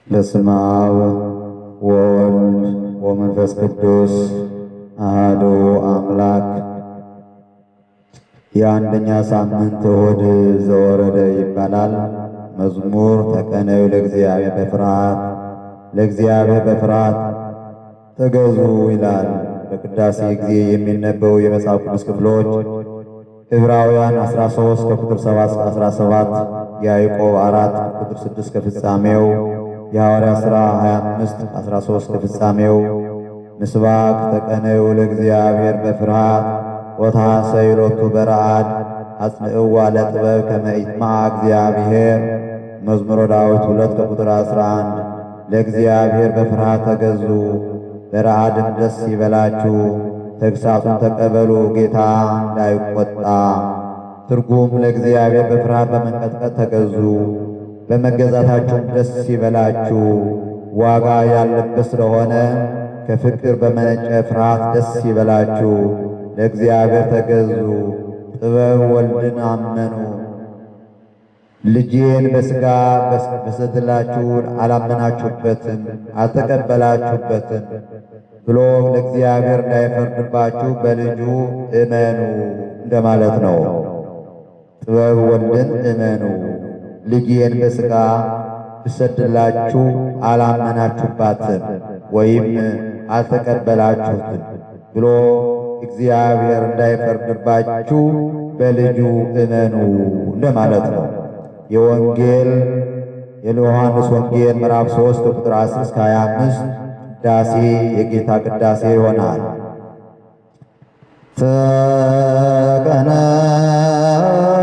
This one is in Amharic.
በስመ አብ ወወልድ ወመንፈስ ቅዱስ አሐዱ አምላክ። የአንደኛ ሳምንት እሑድ ዘወረደ ይባላል። መዝሙር ተቀነዩ ለእግዚአብሔር በፍርሃት ተገዙ ይላል። በቅዳሴ ጊዜ የሚነበቡ የመጽሐፍ ቅዱስ ክፍሎች ዕብራውያን 13 ከቁጥር 7 እስከ 17፣ ያዕቆብ 4 ከቁጥር 6 እስከ ፍጻሜው፣ የሐዋርያት ሥራ 25 13 ከፍጻሜው። ምስባክ ተቀነዩ ለእግዚአብሔር በፍርሃት ወታሐሰዩ ሎቱ በረአድ አጽንዕዋ ለጥበብ ከመ ይጥመዓ እግዚአብሔር። መዝሙረ ዳዊት 2 ከቁጥር 11 ለእግዚአብሔር በፍርሃት ተገዙ፣ በረአድም ደስ ይበላችሁ፣ ተግሣጹን ተቀበሉ ጌታ እንዳይቈጣ። ትርጉም ለእግዚአብሔር በፍርሃት በመንቀጥቀጥ ተገዙ፣ በመገዛታችሁም ደስ ይበላችሁ። ዋጋ ያለበት ስለሆነ ከፍቅር በመነጨ ፍርሃት ደስ ይበላችሁ። ለእግዚአብሔር ተገዙ። ጥበብ ወልድን አመኑ። ልጄን በሥጋ በሰድላችሁ አላመናችሁበትም አልተቀበላችሁበትም ብሎ ለእግዚአብሔር እንዳይፈርድባችሁ በልጁ እመኑ እንደማለት ነው። ጥበብ ወልድን እመኑ። ልጄን በሥጋ ብሰድላችሁ አላመናችሁባትም ወይም አልተቀበላችሁትም ብሎ እግዚአብሔር እንዳይፈርድባችሁ በልጁ እመኑ እንደማለት ነው። የዮሐንስ ወንጌል ምዕራፍ 3 ከቁጥር 10 እስከ 25 ቅዳሴ የጌታ ቅዳሴ ይሆናል። ተቀነዩ